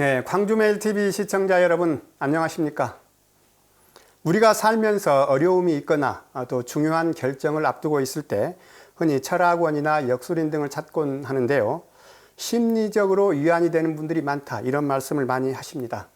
네, 광주메일TV 시청자 여러분 안녕하십니까? 우리가 살면서 어려움이 있거나 또 중요한 결정을 앞두고 있을 때 흔히 철학원이나 역술인 등을 찾곤 하는데요. 심리적으로 위안이 되는 분들이 많다, 이런 말씀을 많이 하십니다.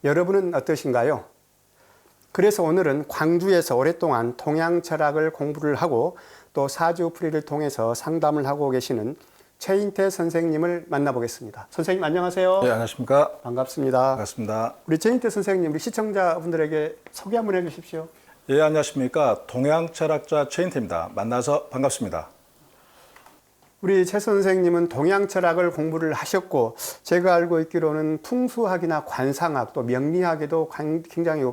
여러분은 어떠신가요? 그래서 오늘은 광주에서 오랫동안 동양철학을 공부를 하고 또 사주풀이를 통해서 상담을 하고 계시는 최인태 선생님을 만나보겠습니다. 선생님 안녕하세요. 네, 안녕하십니까. 반갑습니다. 반갑습니다. 우리 최인태 선생님, 우리 시청자분들에게 소개 한번 해주십시오. 예, 안녕하십니까. 동양철학자 최인태입니다. 만나서 반갑습니다. 우리 최 선생님은 동양철학을 공부를 하셨고, 제가 알고 있기로는 풍수학이나 관상학 또 명리학에도 굉장히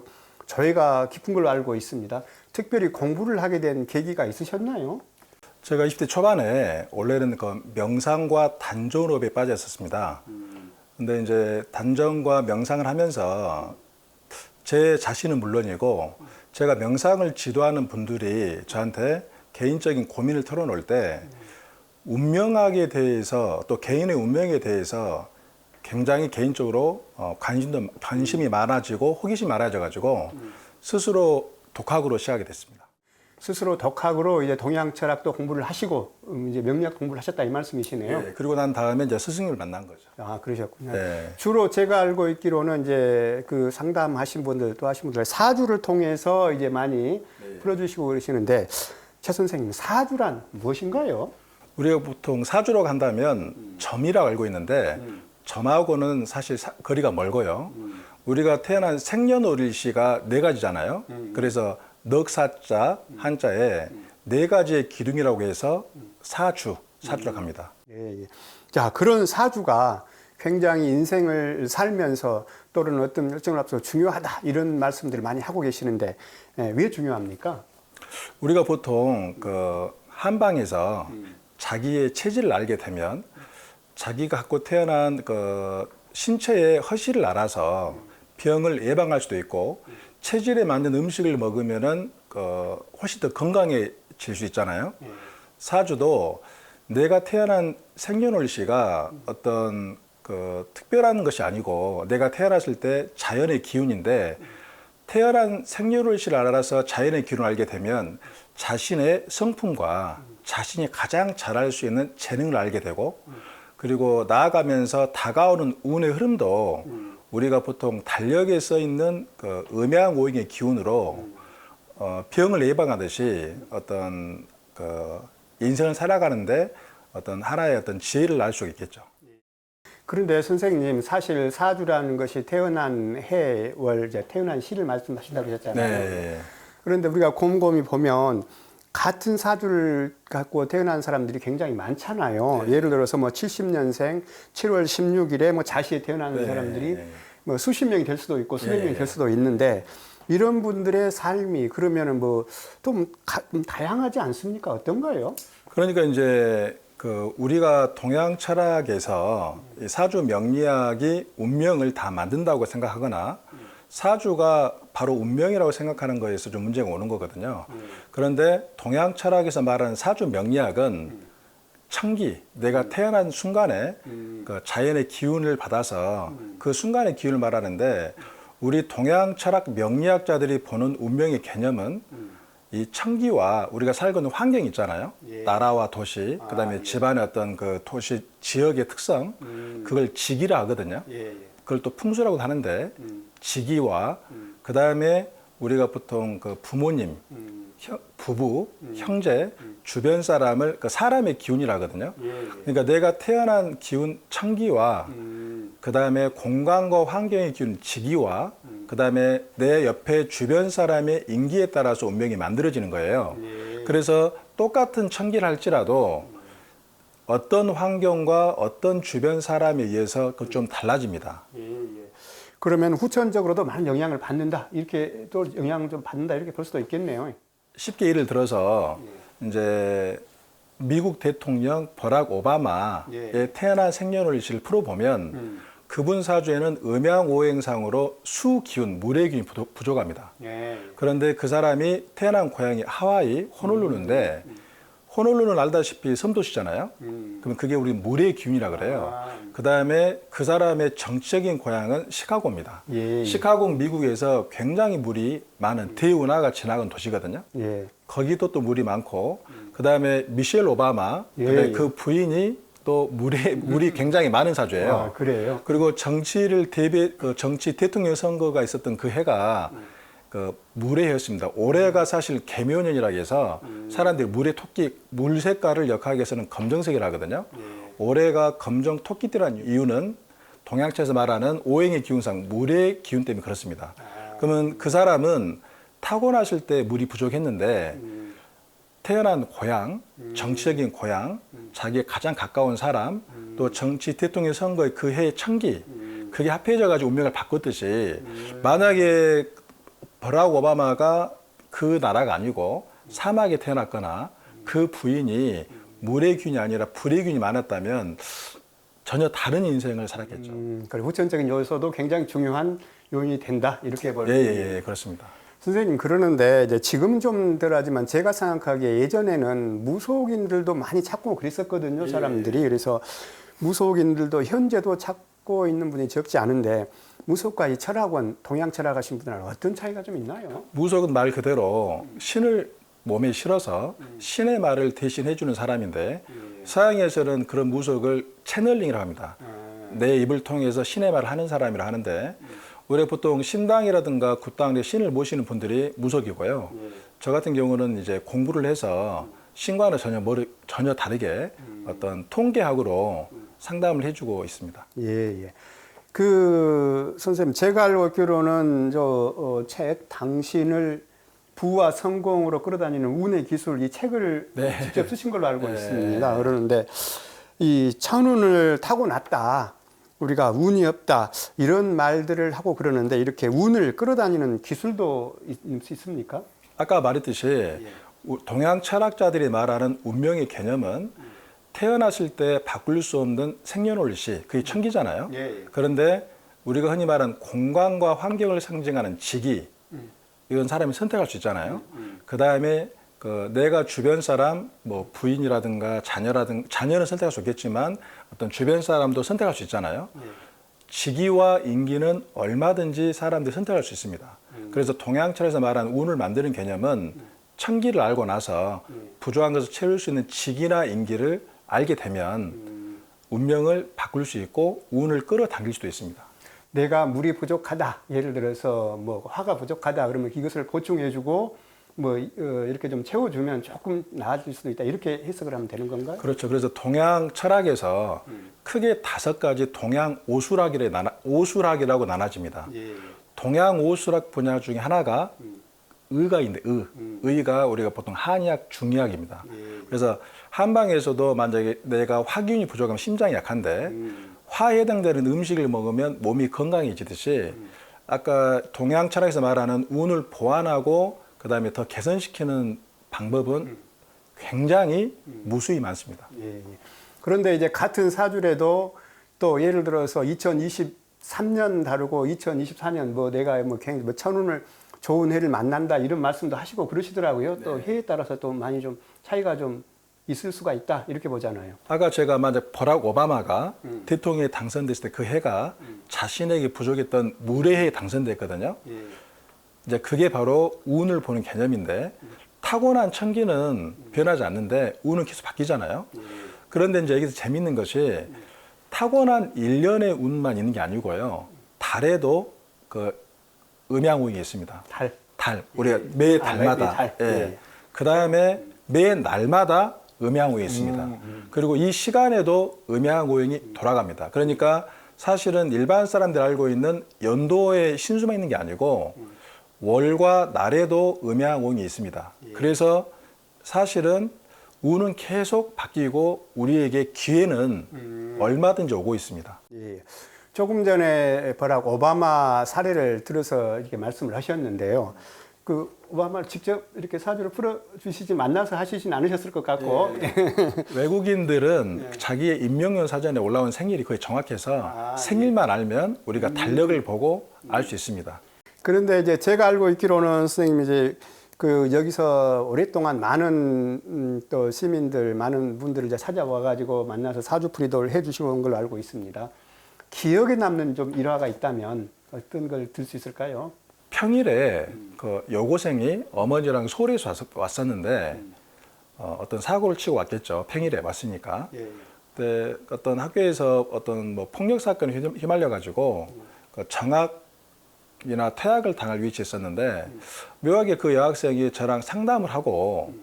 저희가 깊은 걸로 알고 있습니다. 특별히 공부를 하게 된 계기가 있으셨나요? 제가 20대 초반에 원래는 그 명상과 단전호흡에 빠져 있었습니다. 근데 이제 단전과 명상을 하면서 제 자신은 물론이고 제가 명상을 지도하는 분들이 저한테 개인적인 고민을 털어놓을 때 운명학에 대해서 또 개인의 운명에 대해서 굉장히 개인적으로 관심이 많아지고 호기심이 많아져가지고 스스로 독학으로 시작하게 됐습니다. 스스로 독학으로 이제 동양철학도 공부를 하시고 이제 명리학 공부를 하셨다, 이 말씀이시네요. 네, 그리고 난 다음에 이제 스승님을 만난 거죠. 아, 그러셨군요. 네. 주로 제가 알고 있기로는 이제 그 상담하신 분들 또 하신 분들 사주를 통해서 이제 많이 풀어주시고 그러시는데, 최 선생님, 사주란 무엇인가요? 우리가 보통 사주라고 한다면 점이라고 알고 있는데 점하고는 사실 거리가 멀고요. 우리가 태어난 생년월일시가 4가지잖아요. 그래서 넉사자 한자에 4가지의 기둥이라고 해서 사주라고 합니다. 예, 예. 자, 그런 사주가 굉장히 인생을 살면서 또는 어떤 일정을 앞서 중요하다, 이런 말씀들을 많이 하고 계시는데, 왜 중요합니까? 우리가 보통 그 한방에서 자기의 체질을 알게 되면 자기가 갖고 태어난 그 신체의 허실을 알아서 병을 예방할 수도 있고, 체질에 맞는 음식을 먹으면은 훨씬 더 건강해질 수 있잖아요. 사주도 내가 태어난 생년월일시가 어떤 특별한 것이 아니고 내가 태어났을 때 자연의 기운인데, 태어난 생년월일시를 알아서 자연의 기운을 알게 되면 자신의 성품과 자신이 가장 잘할 수 있는 재능을 알게 되고, 그리고 나아가면서 다가오는 운의 흐름도 우리가 보통 달력에 써 있는 그 음양오행의 기운으로 병을 예방하듯이 어떤 인생을 살아가는데 어떤 하나의 어떤 지혜를 알 수 있겠죠. 그런데 선생님, 사실 사주라는 것이 태어난 해, 월, 이제 태어난 시를 말씀하신다고 하셨잖아요. 네. 그런데 우리가 곰곰이 보면 같은 사주를 갖고 태어난 사람들이 굉장히 많잖아요. 네. 예를 들어서 뭐 70년생 7월 16일에 뭐 자시에 태어난 네. 사람들이 뭐 수십 명이 될 수도 있고 수백 명이 네. 될 수도 있는데, 이런 분들의 삶이 그러면은 뭐 좀 다양하지 않습니까? 어떤가요? 그러니까 이제 우리가 동양 철학에서 이 사주 명리학이 운명을 다 만든다고 생각하거나 사주가 바로 운명이라고 생각하는 거에서 좀 문제가 오는 거거든요. 그런데 동양 철학에서 말하는 사주 명리학은 청기, 내가 태어난 순간에 그 자연의 기운을 받아서 그 순간의 기운을 말하는데, 우리 동양 철학 명리학자들이 보는 운명의 개념은 이 청기와 우리가 살고 있는 환경이 있잖아요. 나라와 도시, 그다음에 집안의 어떤 그 도시 지역의 특성, 그걸 지기라 하거든요. 그걸 또 풍수라고도 하는데, 지기와 그다음에 우리가 보통 그 부모님, 부부, 형제, 주변 사람을 사람의 기운이라 하거든요. 그러니까 내가 태어난 기운 청기와 그다음에 공간과 환경의 기운 지기와 그다음에 내 옆에 주변 사람의 인기에 따라서 운명이 만들어지는 거예요. 그래서 똑같은 청기를 할지라도 어떤 환경과 어떤 주변 사람에 의해서 그 좀 달라집니다. 그러면 후천적으로도 많은 영향을 받는다, 이렇게 또 영향을 좀 받는다, 이렇게 볼 수도 있겠네요. 쉽게 예를 들어서 이제 미국 대통령 버락 오바마의 태어난 생년월일시를 풀어보면 그분 사주에는 음양오행상으로 수기운, 물의 기운이 부족합니다. 그런데 그 사람이 태어난 고향이 하와이, 호놀룰루인데 호놀룰루는 알다시피 섬도시잖아요. 그럼 그게 우리 물의 기운이라 그래요. 그다음에 그 사람의 정치적인 고향은 시카고입니다. 예. 시카고 미국에서 굉장히 물이 많은 대운하가 지나간 도시거든요. 예. 거기도 또 물이 많고 그다음에 미셸 오바마 예. 그 부인이 또 물이 굉장히 많은 사주예요. 아, 그래요? 그리고 정치를 정치 대통령 선거가 있었던 그 해가 그 물의 해였습니다. 올해가 사실 개묘년이라 해서 사람들이 물 색깔을 역하기 위해서는 검정색이라 하거든요. 올해가 검정 토끼띠라는 이유는 동양체에서 말하는 오행의 기운상 물의 기운 때문에 그렇습니다. 그러면 그 사람은 타고나실 때 물이 부족했는데 태어난 고향, 정치적인 고향, 자기의 가장 가까운 사람, 또 정치 대통령 선거의 그 해의 천기, 그게 합해져가지고 운명을 바꿨듯이 만약에 버락 오바마가 그 나라가 아니고 사막에 태어났거나 그 부인이 물의 균이 아니라 불의 균이 많았다면 전혀 다른 인생을 살았겠죠. 그리고 후천적인 요소도 굉장히 중요한 요인이 된다 이렇게 볼 수 있네요. 예, 그렇습니다. 선생님 그러는데 이제 지금 좀 덜하지만 제가 생각하기에 예전에는 무속인들도 많이 찾고 그랬었거든요, 사람들이. 그래서 무속인들도 현재도 찾고 있는 분이 적지 않은데 무속과 이 철학원, 동양 철학하신 분들은 어떤 차이가 좀 있나요? 무속은 말 그대로 신을 몸에 실어서 신의 말을 대신해 주는 사람인데 서양에서는 그런 무속을 채널링이라고 합니다. 내 입을 통해서 신의 말을 하는 사람이라 하는데 우리 보통 신당이라든가 굿당에 신을 모시는 분들이 무속이고요. 저 같은 경우는 이제 공부를 해서 신과는 전혀 다르게 어떤 통계학으로 상담을 해주고 있습니다. 예, 예. 그 선생님 제가 알고 있기로는 저 책 당신을 부와 성공으로 끌어다니는 운의 기술 이 책을 네. 직접 쓰신 걸로 알고 있습니다. 그러는데 이 천운을 타고났다. 우리가 운이 없다. 이런 말들을 하고 그러는데 이렇게 운을 끌어다니는 기술도 있습니까? 아까 말했듯이 동양 철학자들이 말하는 운명의 개념은 태어났을 때 바꿀 수 없는 생년월일시, 그게 천기잖아요. 그런데 우리가 흔히 말하는 공간과 환경을 상징하는 직위, 이건 사람이 선택할 수 있잖아요. 그 다음에 내가 주변 사람, 뭐 부인이라든가 자녀는 선택할 수 없겠지만 어떤 주변 사람도 선택할 수 있잖아요. 직위와 인기는 얼마든지 사람들이 선택할 수 있습니다. 그래서 동양철에서 말하는 운을 만드는 개념은 천기를 알고 나서 부족한 것을 채울 수 있는 직위나 인기를 알게 되면 운명을 바꿀 수 있고 운을 끌어당길 수도 있습니다. 내가 물이 부족하다. 예를 들어서 뭐 화가 부족하다. 그러면 이것을 보충해주고 뭐 이렇게 좀 채워주면 조금 나아질 수도 있다. 이렇게 해석을 하면 되는 건가요? 그렇죠. 그래서 동양 철학에서 크게 5가지 동양 오술학이라고 나눠집니다. 동양 오술학 분야 중에 하나가 의가 있는데 의가 우리가 보통 한의학, 중의학입니다. 그래서 한방에서도 만약에 내가 화균이 부족하면 심장이 약한데 화에 해당되는 음식을 먹으면 몸이 건강해지듯이 아까 동양 철학에서 말하는 운을 보완하고 그다음에 더 개선시키는 방법은 굉장히 무수히 많습니다. 그런데 이제 같은 사주래도 또 예를 들어서 2023년 다르고 2024년 뭐 내가 뭐 천운을 좋은 해를 만난다 이런 말씀도 하시고 그러시더라고요. 또 해에 따라서 또 많이 좀 차이가 좀 있을 수가 있다 이렇게 보잖아요. 아까 제가 만약 버락 오바마가 대통령에 당선됐을 때 그 해가 자신에게 부족했던 물의 해에 당선됐거든요. 이제 그게 바로 운을 보는 개념인데 타고난 천기는 변하지 않는데 운은 계속 바뀌잖아요. 그런데 이제 여기서 재밌는 것이 타고난 일련의 운만 있는 게 아니고요. 달에도 그 음양운이 있습니다. 달. 우리가 매 달마다. 그 다음에 매 날마다 음양오행이 있습니다. 그리고 이 시간에도 음양오행이 돌아갑니다. 그러니까 사실은 일반 사람들이 알고 있는 연도에 신수만 있는 게 아니고 월과 날에도 음양오행이 있습니다. 그래서 사실은 운은 계속 바뀌고 우리에게 기회는 얼마든지 오고 있습니다. 조금 전에 버락 오바마 사례를 들어서 이렇게 말씀을 하셨는데요. 그 오바마를 직접 이렇게 사주를 풀어주시지 만나서 하시진 않으셨을 것 같고 외국인들은 자기의 임명년 사전에 올라온 생일이 거의 정확해서 생일만 알면 우리가 달력을 보고 알 수 있습니다. 그런데 이제 제가 알고 있기로는 선생님 이제 그 여기서 오랫동안 많은 또 시민들, 많은 분들을 이제 찾아와 가지고 만나서 사주풀이도를 해주시고 온 걸로 알고 있습니다. 기억에 남는 좀 일화가 있다면 어떤 걸 들 수 있을까요? 평일에 그 여고생이 어머니랑 서울에서 왔었는데 어떤 사고를 치고 왔겠죠. 평일에 왔으니까. 예. 그때 어떤 학교에서 어떤 뭐 폭력 사건에 휘말려 가지고 그 정학이나 퇴학을 당할 위치에 있었는데 묘하게 그 여학생이 저랑 상담을 하고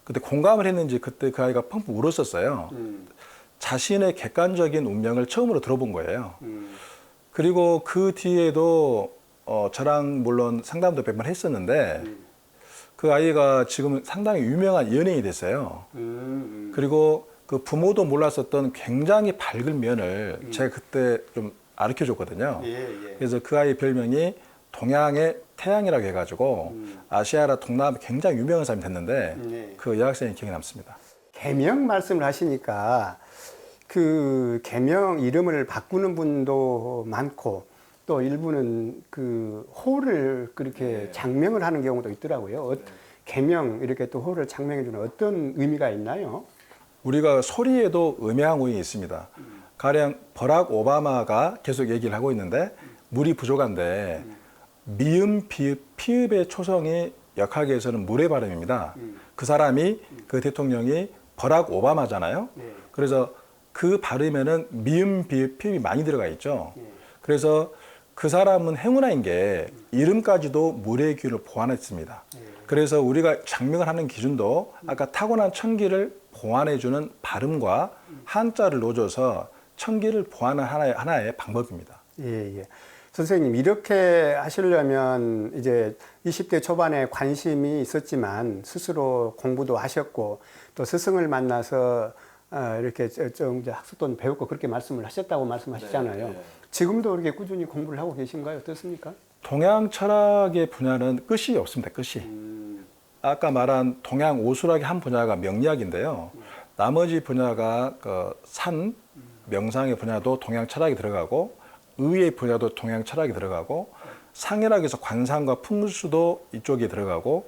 그때 공감을 했는지 그때 그 아이가 펑펑 울었었어요. 자신의 객관적인 운명을 처음으로 들어본 거예요. 그리고 그 뒤에도 저랑 물론 상담도 몇 번 했었는데 그 아이가 지금 상당히 유명한 연예인이 됐어요. 그리고 그 부모도 몰랐었던 굉장히 밝은 면을 제가 그때 좀 가르쳐 줬거든요. 예. 그래서 그 아이 별명이 동양의 태양이라고 해가지고 아시아나 동남아 굉장히 유명한 사람이 됐는데 예. 그 여학생이 기억에 남습니다. 개명 말씀을 하시니까 그 개명 이름을 바꾸는 분도 많고 또 일부는 그 호를 그렇게 장명을 하는 경우도 있더라고요. 개명 이렇게 또 호를 장명해 주는 어떤 의미가 있나요? 우리가 소리에도 음향 우연이 있습니다. 가령 버락 오바마가 계속 얘기를 하고 있는데 물이 부족한데 미음, 비읍, 피읍의 초성이 역학에서는 물의 발음입니다. 그 사람이 그 대통령이 버락 오바마잖아요. 그래서 그 발음에는 미음, 비읍, 피읍이 많이 들어가 있죠. 그래서 그 사람은 행운아인 게 이름까지도 물의 기운을 보완했습니다. 그래서 우리가 장명을 하는 기준도 아까 타고난 천기를 보완해주는 발음과 한자를 넣어줘서 천기를 보완하는 하나의 방법입니다. 예. 선생님, 이렇게 하시려면 이제 20대 초반에 관심이 있었지만 스스로 공부도 하셨고 또 스승을 만나서 이렇게 좀 이제 학습도 배웠고 그렇게 말씀을 하셨다고 말씀하시잖아요. 네. 지금도 그렇게 꾸준히 공부를 하고 계신가요? 어떻습니까? 동양 철학의 분야는 끝이 없습니다. 끝이. 아까 말한 동양 오수락의 한 분야가 명리학인데요. 나머지 분야가 그 산, 명상의 분야도 동양 철학이 들어가고 의의 분야도 동양 철학이 들어가고 상해락에서 관상과 풍수도 이쪽에 들어가고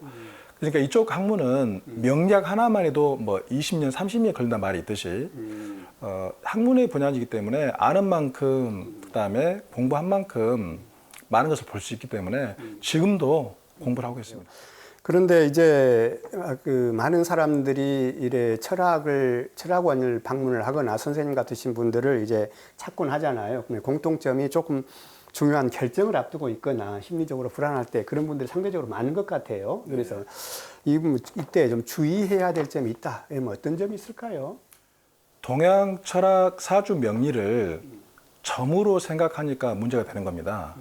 그러니까 이쪽 학문은 명리학 하나만 해도 뭐 20년, 30년 걸린다는 말이 있듯이 학문의 분야이기 때문에 아는 만큼 그다음에 공부한 만큼 많은 것을 볼 수 있기 때문에 지금도 공부를 하고 있습니다. 그런데 이제 그 많은 사람들이 이래 철학원을 방문을 하거나 선생님 같으신 분들을 이제 찾곤 하잖아요. 근데 공통점이 조금 중요한 결정을 앞두고 있거나 심리적으로 불안할 때 그런 분들이 상대적으로 많은 것 같아요. 그래서 이때 좀 주의해야 될 점이 있다. 그러면 어떤 점이 있을까요? 동양 철학 사주 명리를 점으로 생각하니까 문제가 되는 겁니다.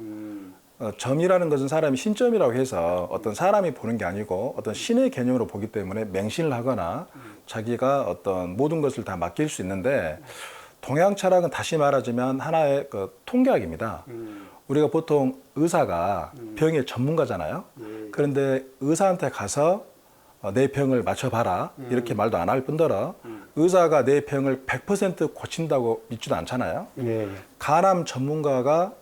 점이라는 것은 사람이 신점이라고 해서 어떤 사람이 보는 게 아니고 어떤 신의 개념으로 보기 때문에 맹신을 하거나 자기가 어떤 모든 것을 다 맡길 수 있는데 동양 철학은 다시 말하자면 하나의 그 통계학입니다. 우리가 보통 의사가 병의 전문가잖아요. 그런데 의사한테 가서 내 병을 맞춰봐라 이렇게 말도 안 할 뿐더러 의사가 내 병을 100% 고친다고 믿지도 않잖아요. 예. 간암 전문가가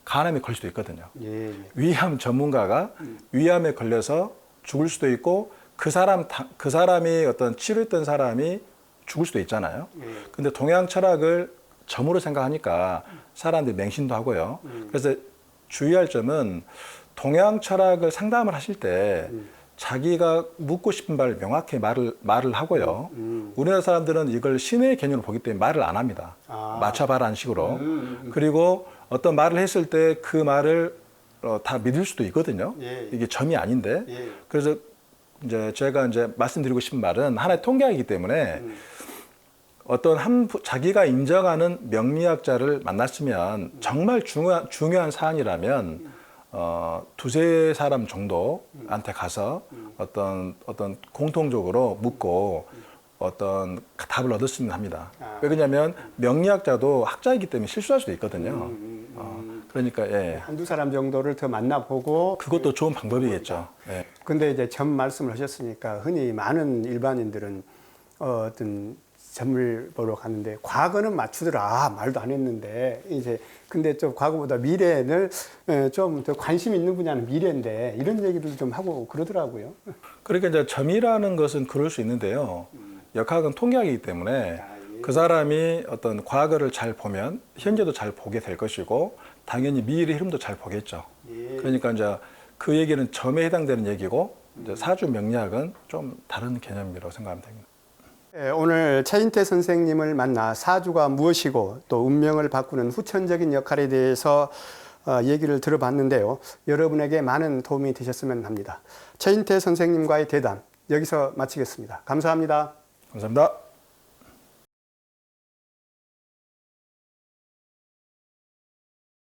간암에 걸릴 수도 있거든요. 예. 위암 전문가가 위암에 걸려서 죽을 수도 있고 그 사람이 어떤 치료했던 사람이 죽을 수도 있잖아요. 근데 동양 철학을 점으로 생각하니까 사람들이 맹신도 하고요. 그래서 주의할 점은 동양 철학을 상담을 하실 때 자기가 묻고 싶은 바를 명확히 말을 하고요. 우리나라 사람들은 이걸 신의 개념으로 보기 때문에 말을 안 합니다. 맞춰봐라는 식으로. 그리고 어떤 말을 했을 때 그 말을 다 믿을 수도 있거든요. 이게 점이 아닌데. 그래서 이제 제가 이제 말씀드리고 싶은 말은 하나의 통계이기 때문에 어떤 자기가 인정하는 명리학자를 만났으면 정말 중요한 사안이라면 두세 사람 정도한테 가서 어떤 공통적으로 묻고 어떤 답을 얻었으면 합니다. 왜 그러냐면 명리학자도 학자이기 때문에 실수할 수도 있거든요. 그러니까 예. 한두 사람 정도를 더 만나보고 그것도 좋은 방법이겠죠. 예. 근데 이제 점 말씀을 하셨으니까 흔히 많은 일반인들은 어떤 점을 보러 갔는데 과거는 맞추더라. 말도 안 했는데 이제 근데 좀 과거보다 미래를 좀 더 관심 있는 분야는 미래인데 이런 얘기를 좀 하고 그러더라고요. 그러니까 이제 점이라는 것은 그럴 수 있는데요. 역학은 통계학이기 때문에 그 사람이 어떤 과거를 잘 보면 현재도 잘 보게 될 것이고 당연히 미래의 흐름도 잘 보겠죠. 그러니까 이제 그 얘기는 점에 해당되는 얘기고 이제 사주 명리학은 좀 다른 개념이라고 생각하면 됩니다. 오늘 최인태 선생님을 만나 사주가 무엇이고 또 운명을 바꾸는 후천적인 역할에 대해서 얘기를 들어봤는데요. 여러분에게 많은 도움이 되셨으면 합니다. 최인태 선생님과의 대담 여기서 마치겠습니다. 감사합니다. 감사합니다.